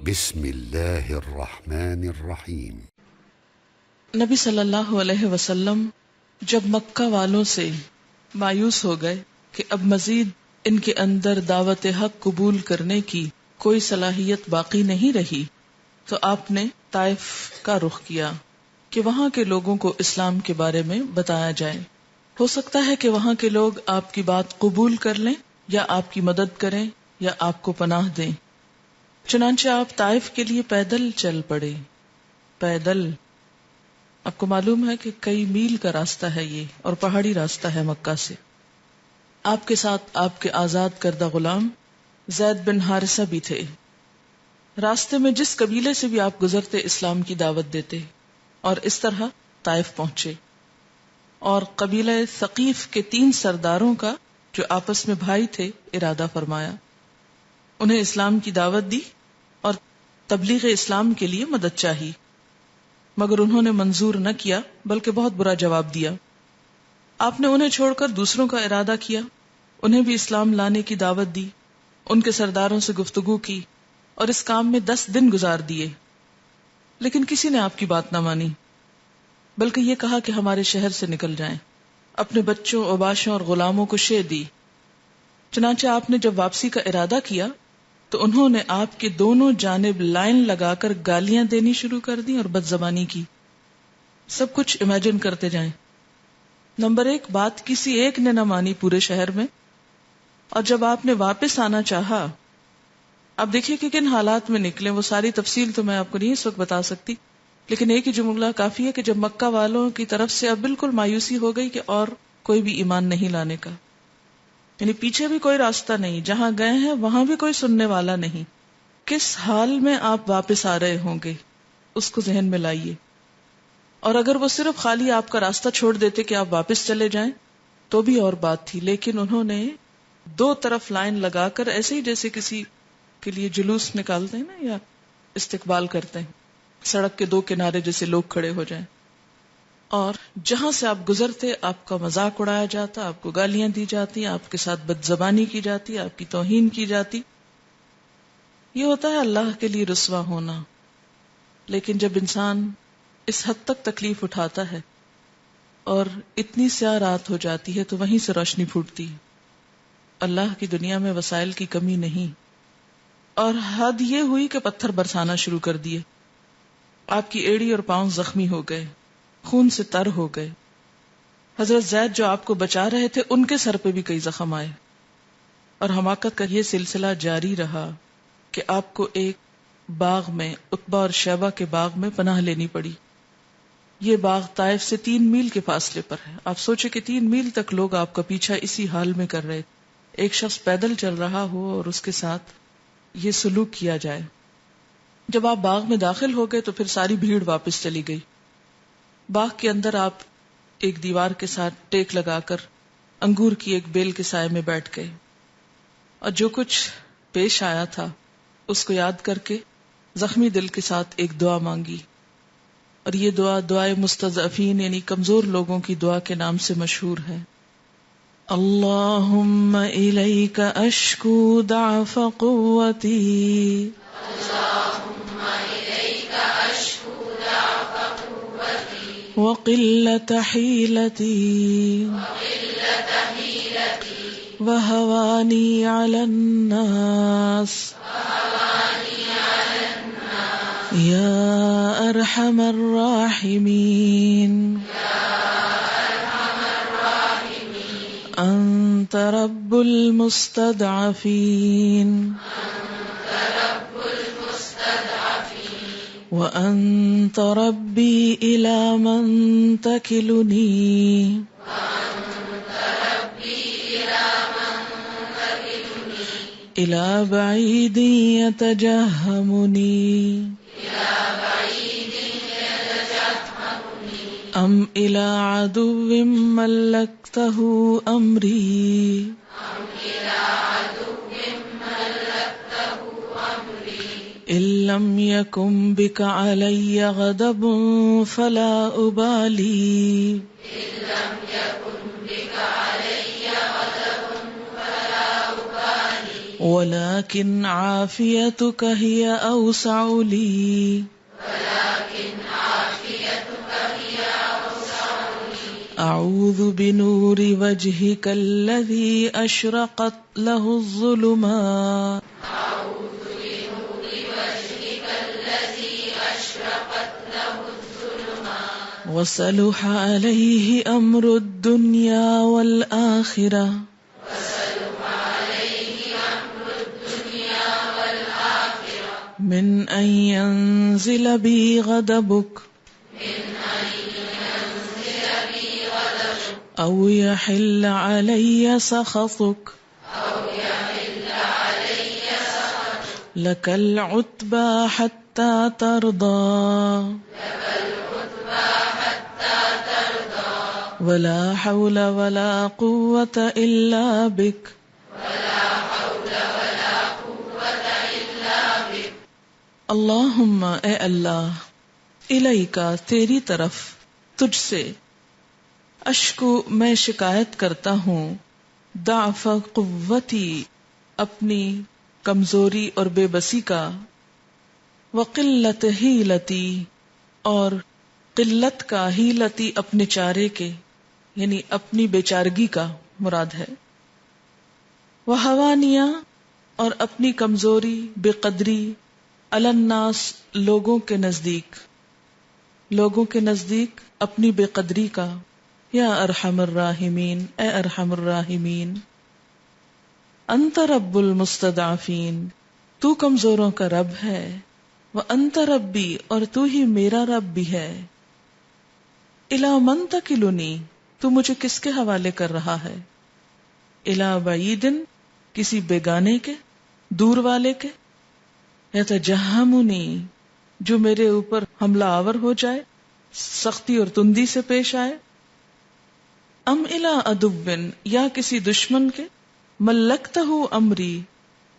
بسم اللہ الرحمن الرحیم۔ نبی صلی اللہ علیہ وسلم جب مکہ والوں سے مایوس ہو گئے کہ اب مزید ان کے اندر دعوت حق قبول کرنے کی کوئی صلاحیت باقی نہیں رہی، تو آپ نے طائف کا رخ کیا کہ وہاں کے لوگوں کو اسلام کے بارے میں بتایا جائے۔ ہو سکتا ہے کہ وہاں کے لوگ آپ کی بات قبول کر لیں یا آپ کی مدد کریں یا آپ کو پناہ دیں۔ چنانچہ آپ طائف کے لیے پیدل چل پڑے۔ پیدل، آپ کو معلوم ہے کہ کئی میل کا راستہ ہے یہ، اور پہاڑی راستہ ہے مکہ سے۔ آپ کے ساتھ آپ کے آزاد کردہ غلام زید بن حارثہ بھی تھے۔ راستے میں جس قبیلے سے بھی آپ گزرتے اسلام کی دعوت دیتے، اور اس طرح طائف پہنچے، اور قبیلہ ثقیف کے 3 سرداروں کا جو آپس میں بھائی تھے ارادہ فرمایا، انہیں اسلام کی دعوت دی اور تبلیغ اسلام کے لیے مدد چاہی، مگر انہوں نے منظور نہ کیا بلکہ بہت برا جواب دیا۔ آپ نے انہیں چھوڑ کر دوسروں کا ارادہ کیا، انہیں بھی اسلام لانے کی دعوت دی، ان کے سرداروں سے گفتگو کی اور اس کام میں 10 دن گزار دیے، لیکن کسی نے آپ کی بات نہ مانی، بلکہ یہ کہا کہ ہمارے شہر سے نکل جائیں۔ اپنے بچوں، اوباشوں اور غلاموں کو شے دی۔ چنانچہ آپ نے جب واپسی کا ارادہ کیا تو انہوں نے آپ کے دونوں جانب لائن لگا کر گالیاں دینی شروع کر دی اور بد زبانی کی۔ سب کچھ امیجن کرتے جائیں۔ نمبر 1، بات کسی ایک نے نہ مانی پورے شہر میں، اور جب آپ نے واپس آنا چاہا، اب دیکھیے کہ کن حالات میں نکلے، وہ ساری تفصیل تو میں آپ کو نہیں اس وقت بتا سکتی، لیکن ایک ہی جملہ کافی ہے کہ جب مکہ والوں کی طرف سے اب بالکل مایوسی ہو گئی کہ اور کوئی بھی ایمان نہیں لانے کا، یعنی پیچھے بھی کوئی راستہ نہیں، جہاں گئے ہیں وہاں بھی کوئی سننے والا نہیں، کس حال میں آپ واپس آ رہے ہوں گے اس کو ذہن میں لائیے۔ اور اگر وہ صرف خالی آپ کا راستہ چھوڑ دیتے کہ آپ واپس چلے جائیں تو بھی اور بات تھی، لیکن انہوں نے 2 طرف لائن لگا کر، ایسے ہی جیسے کسی کے لیے جلوس نکالتے ہیں نا یا استقبال کرتے ہیں، سڑک کے 2 کنارے جیسے لوگ کھڑے ہو جائیں، اور جہاں سے آپ گزرتے آپ کا مذاق اڑایا جاتا، آپ کو گالیاں دی جاتی، آپ کے ساتھ بد زبانی کی جاتی، آپ کی توہین کی جاتی۔ یہ ہوتا ہے اللہ کے لیے رسوا ہونا۔ لیکن جب انسان اس حد تک تکلیف اٹھاتا ہے اور اتنی سیاہ رات ہو جاتی ہے تو وہیں سے روشنی پھوٹتی ہے۔ اللہ کی دنیا میں وسائل کی کمی نہیں، اور حد یہ ہوئی کہ پتھر برسانا شروع کر دیے۔ آپ کی ایڑی اور پاؤں زخمی ہو گئے، خون سے تر ہو گئے۔ حضرت زید جو آپ کو بچا رہے تھے ان کے سر پہ بھی کئی زخم آئے، اور حماقت کا یہ سلسلہ جاری رہا کہ آپ کو ایک باغ میں، عتبہ اور شیبہ کے باغ میں پناہ لینی پڑی۔ یہ باغ طائف سے 3 میل کے فاصلے پر ہے۔ آپ سوچے کہ 3 میل تک لوگ آپ کا پیچھا اسی حال میں کر رہے، ایک شخص پیدل چل رہا ہو اور اس کے ساتھ یہ سلوک کیا جائے۔ جب آپ باغ میں داخل ہو گئے تو پھر ساری بھیڑ واپس چلی گئی۔ باغ کے اندر آپ ایک دیوار کے ساتھ ٹیک لگا کر انگور کی ایک بیل کے سائے میں بیٹھ گئے، اور جو کچھ پیش آیا تھا اس کو یاد کر کے زخمی دل کے ساتھ ایک دعا مانگی، اور یہ دعا دعائے مستضعفین یعنی کمزور لوگوں کی دعا کے نام سے مشہور ہے۔ اللہم الیک اشکو ضعف قوتی وقلت حیلتی وہوانی علی الناس یا ارحم الراحمین انت رب المستضعفین وانت ربی الی من تکلنی الی بعید یتجہمنی ام الی عدو ملکتہ امری ان لم یکن بک علی غضب فلا ابالی ولكن عافيتك هي أوسع لي أعوذ بنور وجهك الذي أشرقت له الظلمات وصلح عليه أمر الدنيا والآخرة من أن ينزل بي غضبك أو يحل علي سخطك لك العتبى حتى ترضى ولا حول ولا قوة إلا بك اللہم اے اللہ الیکا تیری طرف تجھ سے اشکو میں شکایت کرتا ہوں ضعف قوتی اپنی کمزوری اور بے بسی کا وقلت حیلتی اور قلت کا حیلتی اپنے چارے کے یعنی اپنی بیچارگی کا مراد ہے وحوانیہ اور اپنی کمزوری بے قدری علی الناس لوگوں کے نزدیک اپنی بے قدری کا یا ارحم الراحمین اے ارحم الراحمین انت رب المستضعفین تو کمزوروں کا رب ہے وانت ربی اور تو ہی میرا رب بھی ہے الی من تکلنی تو مجھے کس کے حوالے کر رہا ہے الی بعید کسی بیگانے کے دور والے کے یتجہمنی جو میرے اوپر حملہ آور ہو جائے سختی اور تندی سے پیش آئے ام الی عدو یا کسی دشمن کے ملکتہ امری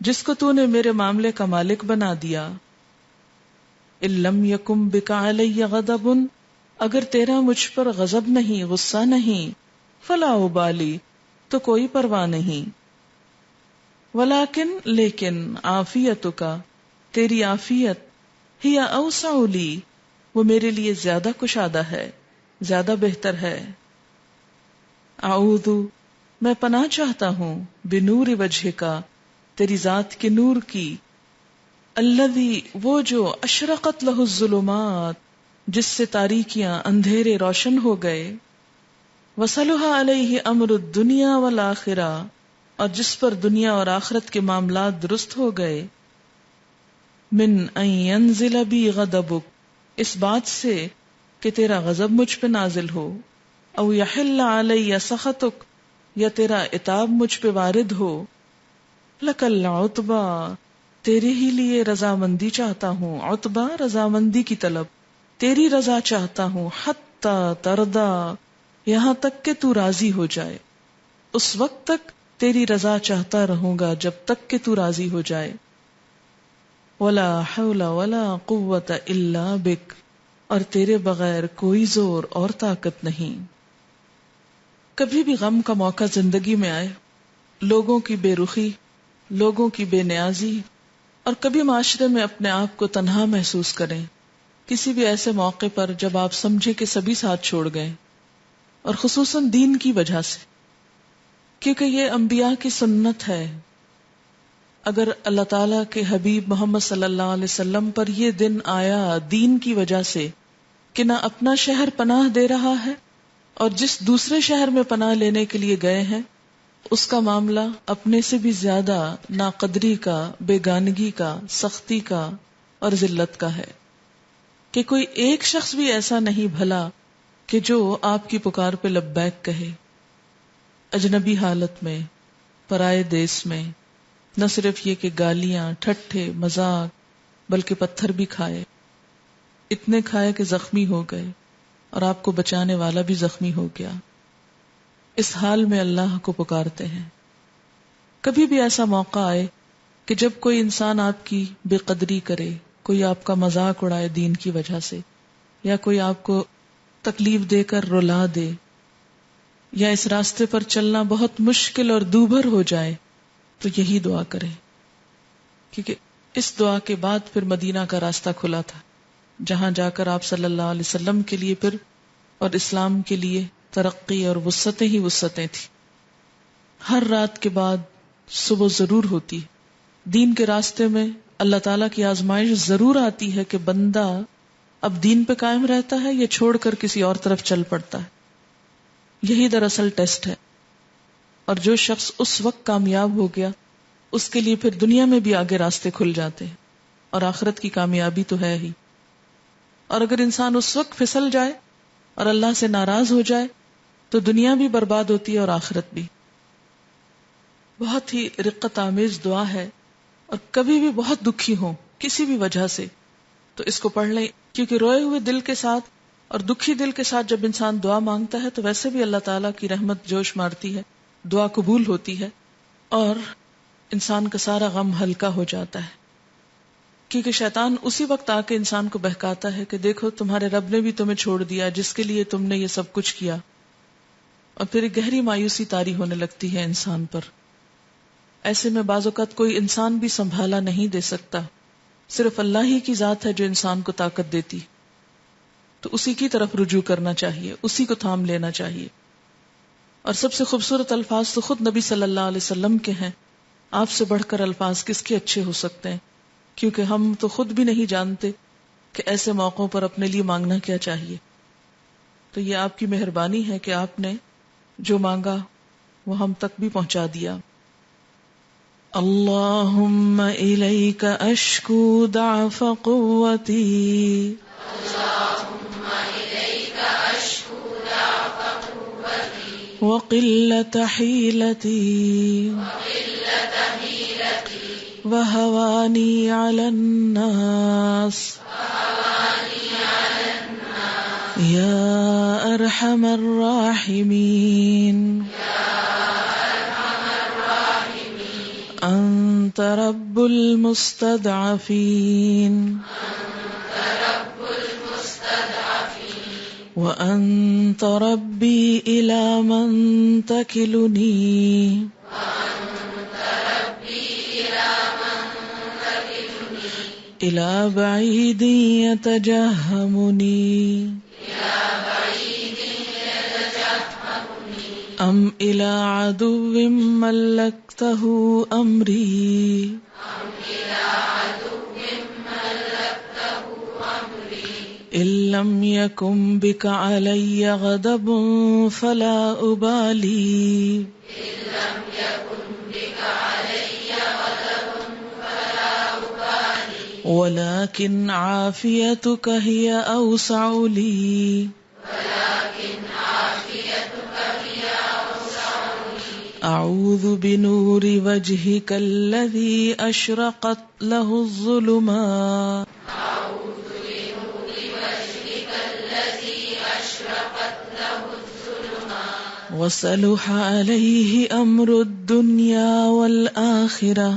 جس کو تو نے میرے معاملے کا مالک بنا دیا ان لم یکم بک علی غضب اگر تیرا مجھ پر غضب نہیں غصہ نہیں فلا ابالی تو کوئی پرواہ نہیں ولیکن لیکن عافیتک تیری عافیت ہی اوسع لی وہ میرے لیے زیادہ کشادہ ہے زیادہ بہتر ہے اعوذ میں پناہ چاہتا ہوں بنور وجہ کا تیری ذات کے نور کی الذی وہ جو اشرقت لہ الظلمات جس سے تاریکیاں اندھیرے روشن ہو گئے وصلح علیہ امر الدنیا والآخرہ اور جس پر دنیا اور آخرت کے معاملات درست ہو گئے من ان ینزل بی غضبک اس بات سے کہ تیرا غضب مجھ پہ نازل ہو او یحل علی سخطک یا تیرا عتاب مجھ پہ وارد ہو لک العتبی تیرے ہی لیے رضامندی چاہتا ہوں عتبہ رضامندی کی طلب تیری رضا چاہتا ہوں حتی ترضا یہاں تک کہ تو راضی ہو جائے اس وقت تک تیری رضا چاہتا رہوں گا جب تک کہ تو راضی ہو جائے ولا حول ولا قوت الا بک اور تیرے بغیر کوئی زور اور طاقت نہیں کبھی بھی غم کا موقع زندگی میں آئے لوگوں کی بے رخی لوگوں کی بے نیازی اور کبھی معاشرے میں اپنے آپ کو تنہا محسوس کریں کسی بھی ایسے موقع پر جب آپ سمجھے کہ سبھی ساتھ چھوڑ گئے اور خصوصاً دین کی وجہ سے کیونکہ یہ انبیاء کی سنت ہے اگر اللہ تعالیٰ کے حبیب محمد صلی اللہ علیہ وسلم پر یہ دن آیا دین کی وجہ سے کہ نہ اپنا شہر پناہ دے رہا ہے اور جس دوسرے شہر میں پناہ لینے کے لیے گئے ہیں اس کا معاملہ اپنے سے بھی زیادہ ناقدری کا بیگانگی کا سختی کا اور ذلت کا ہے کہ کوئی ایک شخص بھی ایسا نہیں بھلا کہ جو آپ کی پکار پہ لبیک کہے اجنبی حالت میں پرائے دیس میں نہ صرف یہ کہ گالیاں ٹھٹھے مذاق بلکہ پتھر بھی کھائے اتنے کھائے کہ زخمی ہو گئے اور آپ کو بچانے والا بھی زخمی ہو گیا اس حال میں اللہ کو پکارتے ہیں کبھی بھی ایسا موقع آئے کہ جب کوئی انسان آپ کی بے قدری کرے کوئی آپ کا مذاق اڑائے دین کی وجہ سے یا کوئی آپ کو تکلیف دے کر رلا دے یا اس راستے پر چلنا بہت مشکل اور دوبھر ہو جائے تو یہی دعا کریں کیونکہ اس دعا کے بعد پھر مدینہ کا راستہ کھلا تھا، جہاں جا کر آپ صلی اللہ علیہ وسلم کے لیے پھر اور اسلام کے لیے ترقی اور وسعتیں ہی وسعتیں تھیں۔ ہر رات کے بعد صبح ضرور ہوتی ہے۔ دین کے راستے میں اللہ تعالیٰ کی آزمائش ضرور آتی ہے کہ بندہ اب دین پہ قائم رہتا ہے یا چھوڑ کر کسی اور طرف چل پڑتا ہے۔ یہی دراصل ٹیسٹ ہے، اور جو شخص اس وقت کامیاب ہو گیا اس کے لیے پھر دنیا میں بھی آگے راستے کھل جاتے ہیں، اور آخرت کی کامیابی تو ہے ہی۔ اور اگر انسان اس وقت پھسل جائے اور اللہ سے ناراض ہو جائے تو دنیا بھی برباد ہوتی ہے اور آخرت بھی۔ بہت ہی رقت آمیز دعا ہے، اور کبھی بھی بہت دکھی ہوں کسی بھی وجہ سے تو اس کو پڑھ لیں، کیونکہ روئے ہوئے دل کے ساتھ اور دکھی دل کے ساتھ جب انسان دعا مانگتا ہے تو ویسے بھی اللہ تعالیٰ کی رحمت جوش مارتی ہے، دعا قبول ہوتی ہے اور انسان کا سارا غم ہلکا ہو جاتا ہے۔ کیونکہ شیطان اسی وقت آ کے انسان کو بہکاتا ہے کہ دیکھو تمہارے رب نے بھی تمہیں چھوڑ دیا جس کے لیے تم نے یہ سب کچھ کیا، اور پھر ایک گہری مایوسی طاری ہونے لگتی ہے انسان پر۔ ایسے میں بعض اوقات کوئی انسان بھی سنبھالا نہیں دے سکتا، صرف اللہ ہی کی ذات ہے جو انسان کو طاقت دیتی، تو اسی کی طرف رجوع کرنا چاہیے، اسی کو تھام لینا چاہیے۔ اور سب سے خوبصورت الفاظ تو خود نبی صلی اللہ علیہ وسلم کے ہیں، آپ سے بڑھ کر الفاظ کس کے اچھے ہو سکتے ہیں، کیونکہ ہم تو خود بھی نہیں جانتے کہ ایسے موقعوں پر اپنے لیے مانگنا کیا چاہیے۔ تو یہ آپ کی مہربانی ہے کہ آپ نے جو مانگا وہ ہم تک بھی پہنچا دیا۔ اللہم الیک اشکو ضعف قوتی وقلت حیلتی وہوانی علی الناس یا ارحم الراحمین انت رب المستضعفین وانت ربی الی من تکلنی الی بعید یتجہمنی ام الی عدو ملکتہ امری ان لم یکن بک علی غضب فلا ابالی ولكن عافيتك هي أوسع لي أعوذ بنور وجهك الذي أشرقت له الظلمات وصلح عليه أمر الدنيا والآخرة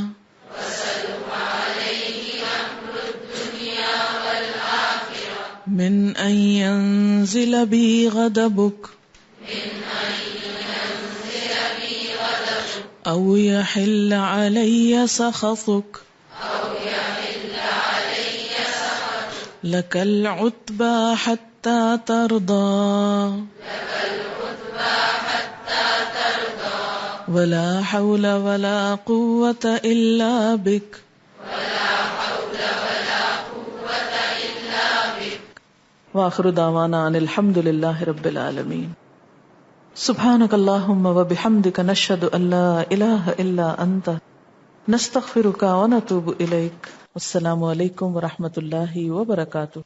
من أن ينزل بي غضبك أو يحل علي سخطك لك العتبى حتى ترضى ولا حول ولا قوة إلا بك وآخر دعوانا ان الحمد للہ رب العالمین۔ سبحانک اللہم وبحمدک نشہد ان لا الہ الا انت نستغفرک ونتوب الیک۔ السلام علیکم ورحمۃ اللہ وبرکاتہ۔